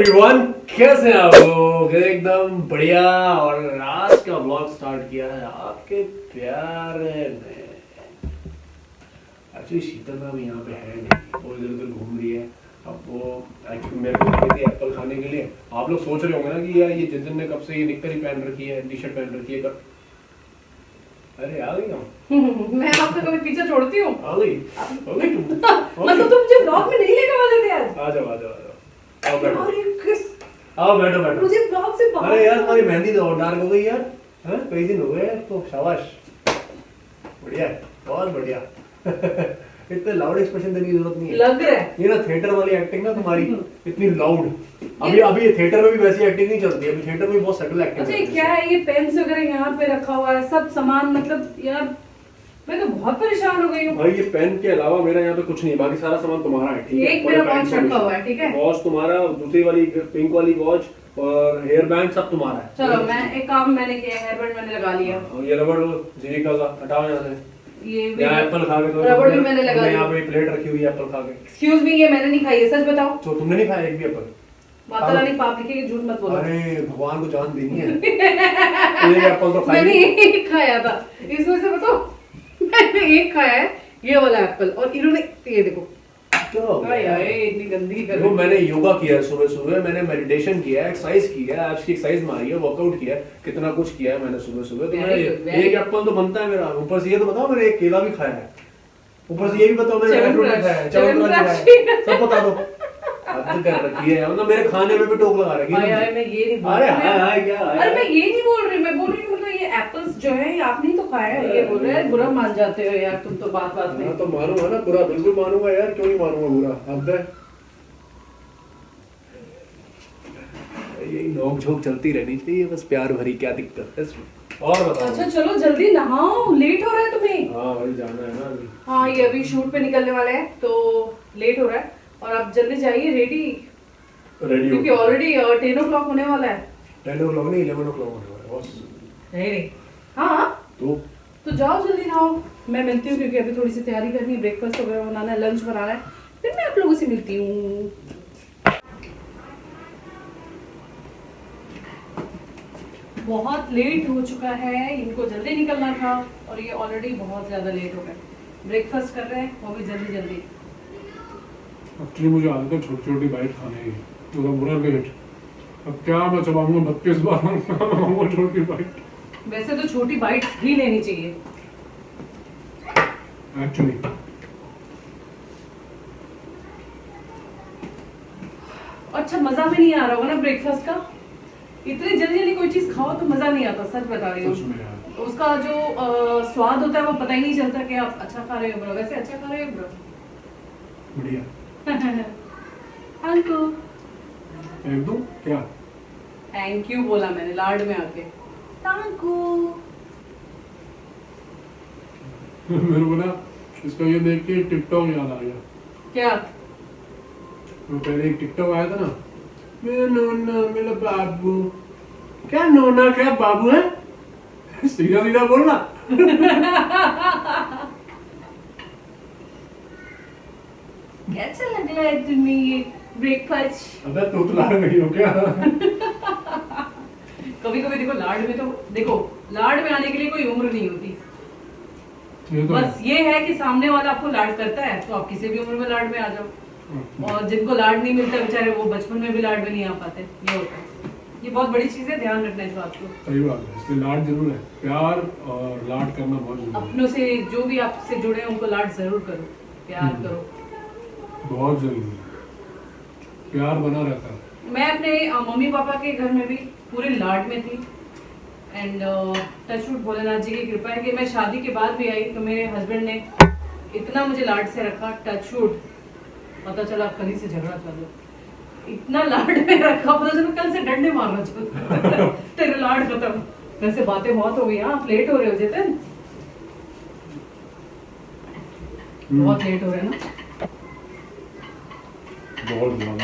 Everyone, कैसे हैं आप लोग? एकदम बढ़िया। और आज का व्लॉग स्टार्ट किया है आपके प्यारे ने। एक्चुअली शीतल मैम यहाँ पे है नहीं, वो इधर उधर घूम रही है। अब वो एक्चुअली मेरे को गई थी एप्पल खाने के लिए। आप लोग सोच रहे होंगे ना कि यार ये जिन ने कब से ये निक्कर ही पहन रखी है, टी शर्ट पहन रखी है। अरे आ गई हम। मैं आपका कभी पीछे छोड़ती हूँ? आ गई तुम। मतलब तुम मुझे ब्लॉग में नहीं लेकर आते थे यार। आ जाओ आ जाओ आ जाओ। आओ बैठो। अरे किस? आओ बैठो बैठो। मुझे ब्लॉग से बाहर। अरे यार तुम्हारी मेहंदी तो और डार्क हो गई यार। हैं कई दिन हो गए तो शाबाश। बढ़िया है, बहुत बढ़िया। इतने लाउड एक्सप्रेशन देने की जरूरत नहीं है। लग रहा है ये ना थिएटर वाली एक्टिंग ना तुम्हारी इतनी लाउड। अभी ये थिएटर में भी वैसी एक्टिंग नहीं चलती है। अभी थिएटर में भी बहुत सटल एक्टिंग अच्छा, ये क्या है? ये पेन्स वगैरह यहाँ पे रखा हुआ है, सब सामान। मतलब यार मैं तो बहुत परेशान हो गई हूँ भाई। ये पेन के अलावा मेरा यहाँ पे कुछ नहीं, बाकी सारा सामान तुम्हारा है। ठीक है, एक मेरा वॉच रखा हुआ है। ठीक है, वॉच तुम्हारा, दूसरी वाली पिंक वाली वॉच और हेयर बैंड सब तुम्हारा है। चलो मैं एक काम मैंने किया, हेयर बैंड मैंने लगा लिया। और ये रबड़ जीविका का हटाओ यहाँ से। ये भी यहाँ एप्पल खा के रबड़ भी मैंने लगा यहाँ पे प्लेट रखी हुई है एप्पल खा के। एक्सक्यूज मी, ये मैंने नहीं खाई है, सच बताओ। तो तुमने नहीं खाया एक भी एप्पल? माता रानी पाप लिखेगी, झूठ मत बोलो। अरे भगवान को जान देनी है। एक एप्पल तो मैंने खाई। एक खाया था, इसमें से बताओ मैंने एक खाया है, ये वाला एप्पल। और इन्होंने ये देखो क्या हो गया? आय आय, इतनी गंदी कर देखो मैंने योगा किया है, सुबह सुबह मैंने मेडिटेशन किया है, एक्सरसाइज की है, एब्स की एक्सरसाइज मारी है, वर्कआउट किया है, कितना कुछ किया है मैंने सुबह सुबह। तो Very good, very एक एप्पल तो बनता है मेरा। ऊपर से ये तो बताओ मैंने एक केला भी खाया है। ऊपर से ये भी बताओ मैंने ड्राई फ्रूट भी खाया है, च्यवनप्राश भी खाया है। सब बता दो। हद कर रखी है, मतलब मेरे खाने में भी टोक लगा रखी है। आय मैं ये नहीं बोल अरे रही। हाय हाय क्या हाय? अरे मैं ये नहीं बोल रही, मैं बोल रही हूँ मतलब ये एप्पल्स जो है ये आपने ही तो खाया है। ये बोल रहे हैं बुरा मान जाते हो यार तुम तो बात बात में। हाँ तो मानूंगा ना बुरा, बिल्कुल मानूंगा यार, क्यों नहीं मानूंगा बुरा। हद है। यही नोक झोंक चलती रहनी चाहिए बस, प्यार भरी, क्या दिक्कत है इसमें? और बताओ। अच्छा चलो जल्दी नहाओ, लेट हो रहा है तुम्हें। हाँ भाई जाना है ना अभी। हाँ ये अभी शूट पे निकलने वाले हैं तो लेट हो रहा है, और आप जल्दी जाइए रेडी, क्योंकि ऑलरेडी 10 o'clock होने वाला है। 10 o'clock नहीं 11 o'clock होने वाला है बॉस। रेडी? हाँ तो जाओ जल्दी नहाओ, मैं मिलती हूँ क्योंकि अभी थोड़ी सी तैयारी करनी है, ब्रेकफास्ट वगैरह बनाना है, लंच बनाना है, फिर मैं आप लोगों से मिलती हूँ। बहुत लेट हो चुका है, इनको जल्दी निकलना था और ये ऑलरेडी बहुत ज्यादा लेट हो गए। ब्रेकफास्ट कर रहे हैं वो भी जल्दी जल्दी। एक्चुअली मुझे आदत है छोटी छोटी बाइट खाने की, तो बुरा वेट। अब क्या मैं चबाऊंगा 32 बार वो छोटी बाइट। वैसे तो छोटी बाइट्स ही लेनी चाहिए एक्चुअली अच्छा, मजा भी नहीं आ रहा होगा ना ब्रेकफास्ट का। इतनी जल्दी जल्दी कोई चीज खाओ तो मजा नहीं आता, सच बता रही सच हूँ। में यार उसका जो स्वाद होता है वो पता ही नहीं चलता कि आप अच्छा खा रहे हो ब्रो। वैसे अच्छा खा रहे हो ब्रो। बढ़िया। अंकल एक दो क्या थैंक यू बोला मैंने लाड में आके। Thank you. मेरे को ना इसका ये देख के टिकटॉक याद आ गया। क्या? वो पहले एक टिकटॉक आया था ना, मेरा नोना मेरा बाबू। क्या नोना क्या बाबू है? सीधा सीधा बोलना। कैसा लग रहा है तुम्हें ये ब्रेकफास्ट? अबे तोतला गई हो क्या? कभी कभी देखो लाड में तो देखो, लाड में आने के लिए कोई उम्र नहीं होती। ये तो बस ये है कि सामने वाला आपको लाड करता है तो आप किसी भी उम्र में लाड में आ जाओ, और जिनको लाड नहीं मिलता बेचारे वो बचपन में भी लाड में नहीं आ पाते। ये होता है, ये बहुत बड़ी चीज है, ध्यान रखना इस बात को। सही बात है, इसलिए लाड जरूर है, प्यार और लाड करना बहुत जरूरी है। अपनों से जो भी आपसे जुड़े हैं उनको लाड जरूर करो, प्यार करो, बहुत जरूरी है, प्यार बना रहता है। मैं अपने मम्मी पापा के घर में भी पूरे लाड में थी, एंड टचवुड भोलेनाथ जी की कृपा है कि मैं शादी के बाद भी आई तो मेरे हस्बैंड ने इतना मुझे लाड से रखा। टचवुड, पता चला कल ही से झगड़ा चालू, इतना लाड में रखा, पता चला कल से डंडे मारना चालू। तेरे लाड खत्म। वैसे बातें बहुत हो गई। हाँ आप लेट हो रहे हो जितन, बहुत लेट हो रहे हैं ना। बहुत ज्यादा।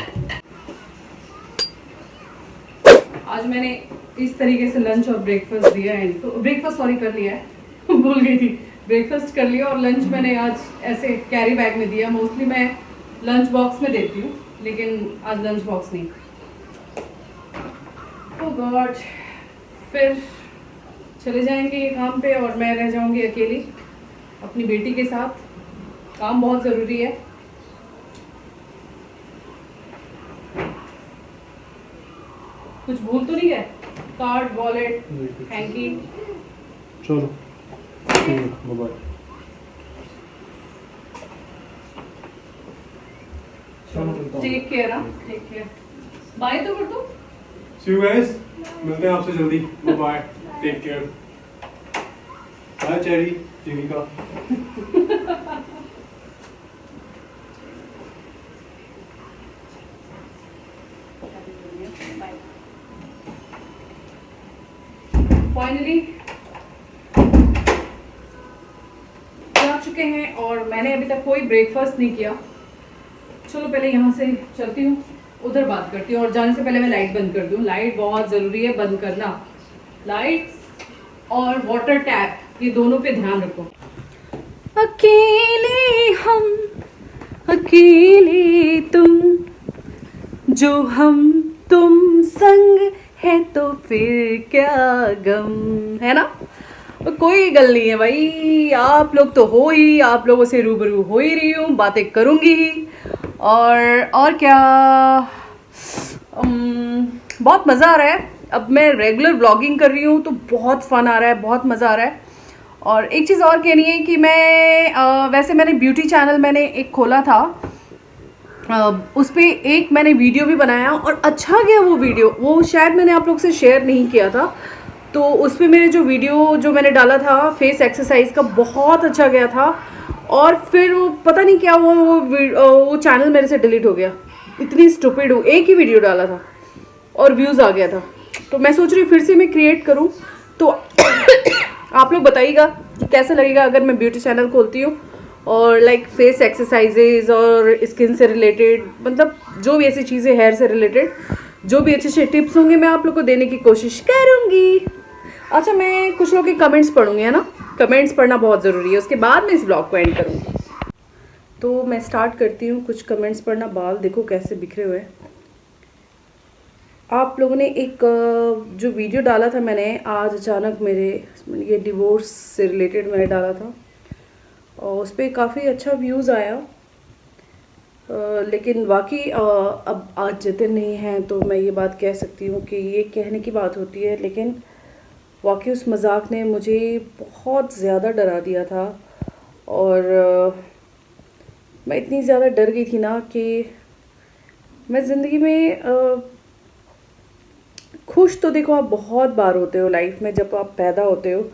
आज मैंने इस तरीके से लंच और ब्रेकफास्ट दिया है, तो ब्रेकफास्ट सॉरी कर लिया है भूल गई थी। ब्रेकफास्ट कर लिया और लंच मैंने आज ऐसे कैरी बैग में दिया। मोस्टली मैं लंच बॉक्स में देती हूँ, लेकिन आज लंच बॉक्स नहीं। ओह गॉड, फिर चले जाएंगे ये काम पे और मैं रह जाऊंगी अकेली अपनी बेटी के साथ। काम बहुत ज़रूरी है। कुछ भूल तो नहीं गए? Card, wallet, hanky? चलो ठीक है, bye. Take care. Take care. Bye तो कर दो। सी यू गाइस, मिलते हैं आपसे जल्दी। Bye, take care. Bye Cherry, Jivika. Finally जा चुके हैं और मैंने अभी तक कोई ब्रेकफास्ट नहीं किया। चलो पहले यहाँ से चलती हूँ, उधर बात करती हूँ। और जाने से पहले मैं लाइट बंद कर दूँ। लाइट बहुत ज़रूरी है बंद करना। लाइट्स और वाटर टैप, ये दोनों पे ध्यान रखो। अकेले हम, अकेले तुम, जो हम तुम संग है तो फिर क्या गम, है ना? कोई गल नहीं है भाई, आप लोग तो हो ही, आप लोगों से रूबरू हो ही रही हूँ, बातें करूँगी ही। और क्या, बहुत मज़ा आ रहा है। अब मैं रेगुलर व्लॉगिंग कर रही हूँ तो बहुत फ़न आ रहा है, बहुत मज़ा आ रहा है। और एक चीज़ और कहनी है कि मैं वैसे मैंने ब्यूटी चैनल मैंने एक खोला था, उस पर एक मैंने वीडियो भी बनाया और अच्छा गया वो वीडियो। वो शायद मैंने आप लोग से शेयर नहीं किया था। तो उस पर मेरे जो वीडियो जो मैंने डाला था फेस एक्सरसाइज का, बहुत अच्छा गया था। और फिर वो पता नहीं क्या हुआ, वो चैनल मेरे से डिलीट हो गया। इतनी स्टूपिड हूँ, एक ही वीडियो डाला था और व्यूज़ आ गया था। तो मैं सोच रही हूँ फिर से मैं क्रिएट करूँ। तो आप लोग बताइएगा कि कैसा लगेगा अगर मैं ब्यूटी चैनल खोलती हूँ और लाइक फेस एक्सरसाइजेज और स्किन से रिलेटेड, मतलब जो भी ऐसी चीज़ें हेयर से रिलेटेड, जो भी अच्छे अच्छे टिप्स होंगे मैं आप लोग को देने की कोशिश करूँगी। अच्छा, मैं कुछ लोग के कमेंट्स पढ़ूँगी, है ना? कमेंट्स पढ़ना बहुत ज़रूरी है, उसके बाद मैं इस ब्लॉग को एंड करूँगी। तो मैं स्टार्ट करती हूँ कुछ कमेंट्स पढ़ना। बाल देखो कैसे बिखरे हुए हैं। आप लोगों ने एक जो वीडियो डाला था मैंने आज अचानक, मेरे ये डिवोर्स से रिलेटेड मैंने डाला था और उस पर काफ़ी अच्छा व्यूज़ आया। लेकिन वाकई अब आज जतिन नहीं है तो मैं ये बात कह सकती हूँ कि ये कहने की बात होती है, लेकिन वाकई उस मजाक ने मुझे बहुत ज़्यादा डरा दिया था। और मैं इतनी ज़्यादा डर गई थी ना कि मैं ज़िंदगी में खुश तो देखो आप बहुत बार होते हो लाइफ में, जब आप पैदा होते हो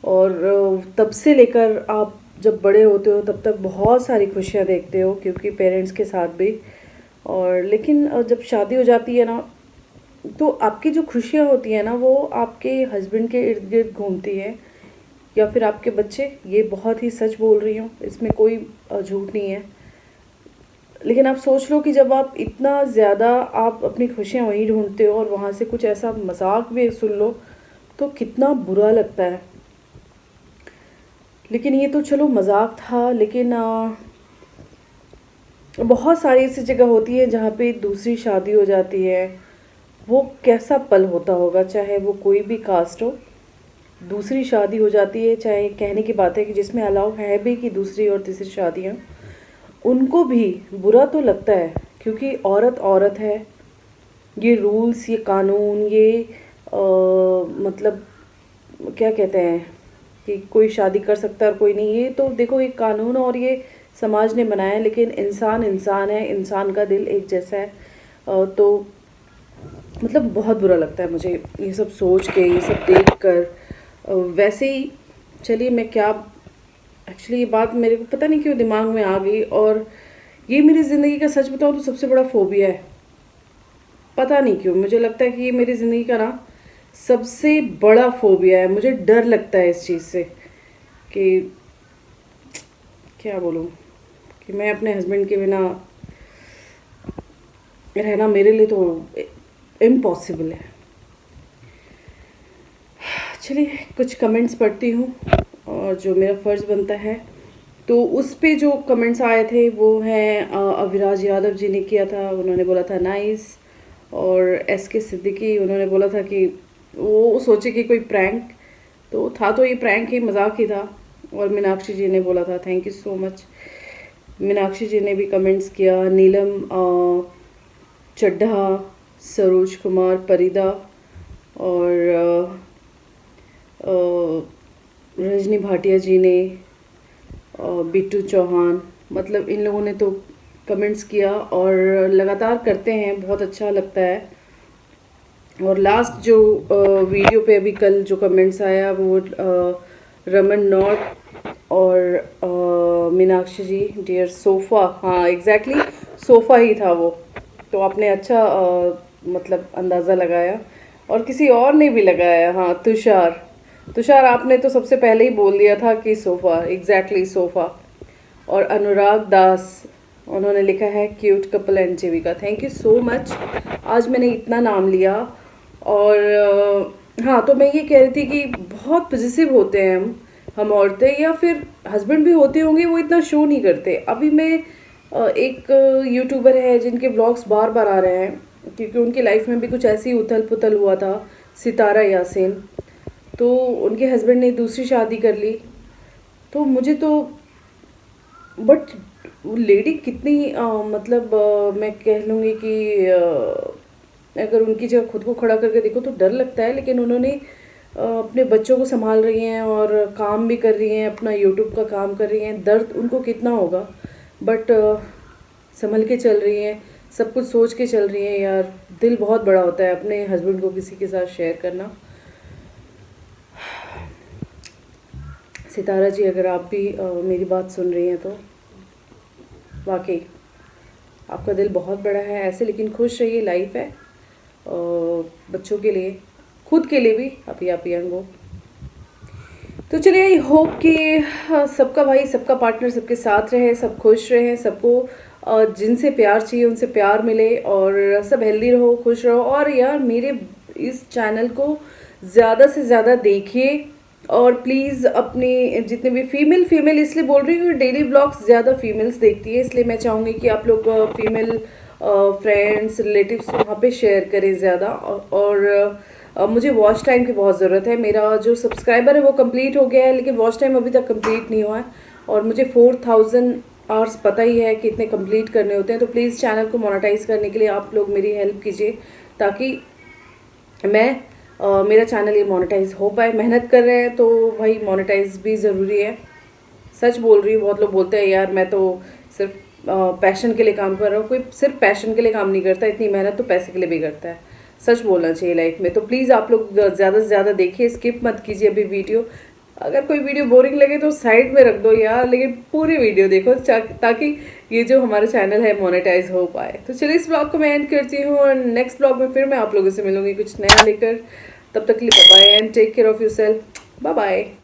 और तब से लेकर आप जब बड़े होते हो तब तक बहुत सारी खुशियाँ देखते हो, क्योंकि पेरेंट्स के साथ भी। और लेकिन जब शादी हो जाती है ना, तो आपकी जो खुशियाँ होती हैं ना वो आपके हस्बैंड के इर्द गिर्द घूमती है, या फिर आपके बच्चे। ये बहुत ही सच बोल रही हूँ, इसमें कोई झूठ नहीं है। लेकिन आप सोच लो कि जब आप इतना ज़्यादा आप अपनी खुशियाँ वहीं ढूंढते हो और वहाँ से कुछ ऐसा मजाक भी सुन लो तो कितना बुरा लगता है। लेकिन ये तो चलो मजाक था, लेकिन बहुत सारी ऐसी जगह होती है जहाँ पे दूसरी शादी हो जाती है। वो कैसा पल होता होगा, चाहे वो कोई भी कास्ट हो, दूसरी शादी हो जाती है। चाहे कहने की बात है कि जिसमें अलाउ है भी कि दूसरी और तीसरी शादियाँ, उनको भी बुरा तो लगता है, क्योंकि औरत औरत है। ये रूल्स, ये कानून, ये मतलब क्या कहते हैं कि कोई शादी कर सकता है और कोई नहीं, ये तो देखो एक कानून और ये समाज ने बनाया है। लेकिन इंसान इंसान है, इंसान का दिल एक जैसा है। तो मतलब बहुत बुरा लगता है मुझे ये सब सोच के, ये सब देख कर। वैसे ही चलिए, मैं क्या एक्चुअली ये बात मेरे को पता नहीं क्यों दिमाग में आ गई, और ये मेरी ज़िंदगी का सच बताऊँ तो सबसे बड़ा फोबिया है। पता नहीं क्यों मुझे लगता है कि ये मेरी ज़िंदगी का ना सबसे बड़ा फोबिया है। मुझे डर लगता है इस चीज़ से कि क्या बोलूँ, कि मैं अपने हस्बैंड के बिना रहना मेरे लिए तो इम्पॉसिबल है। चलिए कुछ कमेंट्स पढ़ती हूँ और जो मेरा फ़र्ज़ बनता है। तो उस पे जो कमेंट्स आए थे वो हैं अविराज यादव जी ने किया था। उन्होंने बोला था नाइस, और SK सिद्दीकी उन्होंने बोला था कि वो सोचे कि कोई प्रैंक तो था, तो ये प्रैंक ही, मजाक ही था। और मीनाक्षी जी ने बोला था, thank you so much. Meenakshi ji ने भी कमेंट्स किया, नीलम चड्ढा, सरोज कुमार परिदा और रजनी भाटिया जी ने, बिट्टू चौहान, मतलब इन लोगों ने तो कमेंट्स किया और लगातार करते हैं, बहुत अच्छा लगता है। और लास्ट जो वीडियो पे अभी कल जो कमेंट्स आया वो रमन नॉट और मीनाक्षी जी डियर सोफ़ा, हाँ एग्जैक्टली सोफ़ा ही था वो, तो आपने अच्छा मतलब अंदाज़ा लगाया। और किसी और ने भी लगाया, हाँ तुषार आपने तो सबसे पहले ही बोल दिया था कि सोफ़ा, एग्जैक्टली सोफ़ा। और अनुराग दास उन्होंने लिखा है cute couple and Jeevika, thank you so much. आज मैंने इतना नाम लिया। और हाँ, तो मैं ये कह रही थी कि बहुत पॉजिटिव होते हैं हम औरतें, या फिर हस्बैंड भी होते होंगे, वो इतना शो नहीं करते। अभी मैं एक यूट्यूबर है जिनके व्लॉग्स बार बार आ रहे हैं, क्योंकि उनकी लाइफ में भी कुछ ऐसी उथल पुथल हुआ था, सितारा यासीन, तो उनके हस्बैंड ने दूसरी शादी कर ली। तो मुझे तो बट वो लेडी कितनी मतलब मैं कह लूँगी कि अगर उनकी जगह खुद को खड़ा करके देखो तो डर लगता है, लेकिन उन्होंने अपने बच्चों को संभाल रही हैं और काम भी कर रही हैं, अपना यूट्यूब का काम कर रही हैं। दर्द उनको कितना होगा, बट संभल के चल रही हैं, सब कुछ सोच के चल रही हैं। यार दिल बहुत बड़ा होता है अपने हस्बैंड को किसी के साथ शेयर करना। सितारा जी, अगर आप भी मेरी बात सुन रही हैं तो वाकई आपका दिल बहुत बड़ा है ऐसे, लेकिन खुश रहिए, लाइफ है बच्चों के लिए, खुद के लिए भी, आप यंग हो। तो चलिए, आई होप कि सबका भाई, सबका पार्टनर सबके साथ रहे, सब खुश रहें, सबको जिनसे प्यार चाहिए उनसे प्यार मिले, और सब हेल्दी रहो, खुश रहो। और यार मेरे इस चैनल को ज़्यादा से ज़्यादा देखिए, और प्लीज़ अपने जितने भी फीमेल इसलिए बोल रही हूँ, डेली ब्लॉग्स ज़्यादा फीमेल्स देखती है, इसलिए मैं चाहूँगी कि आप लोग फीमेल फ्रेंड्स रिलेटिव्स वहाँ पे शेयर करें ज़्यादा। और मुझे वॉच टाइम की बहुत ज़रूरत है। मेरा जो सब्सक्राइबर है वो कंप्लीट हो गया है, लेकिन वॉच टाइम अभी तक कंप्लीट नहीं हुआ है, और मुझे 4000 आवर्स पता ही है कि इतने कंप्लीट करने होते हैं। तो प्लीज़ चैनल को मोनेटाइज करने के लिए आप लोग मेरी हेल्प कीजिए, ताकि मैं मेरा चैनल ये मोनेटाइज हो पाए। मेहनत कर रहे हैं तो भाई मोनेटाइज भी ज़रूरी है। सच बोल रही हूँ, बहुत लोग बोलते हैं यार मैं तो सिर्फ पैशन के लिए काम कर रहा हूँ। कोई सिर्फ पैशन के लिए काम नहीं करता, इतनी मेहनत तो पैसे के लिए भी करता है। सच बोलना चाहिए लाइफ में। तो प्लीज़ आप लोग ज़्यादा से ज़्यादा देखिए, स्किप मत कीजिए अभी वीडियो। अगर कोई वीडियो बोरिंग लगे तो साइड में रख दो यार, लेकिन पूरी वीडियो देखो ताकि ये जो हमारा चैनल है मोनेटाइज हो पाए। तो चलिए इस ब्लॉग को मैं एंड करती हूँ, और नेक्स्ट ब्लॉग में फिर मैं आप लोगों से मिलूंगी कुछ नया लेकर। तब तक के लिए bye bye and take care of yourself. Bye bye.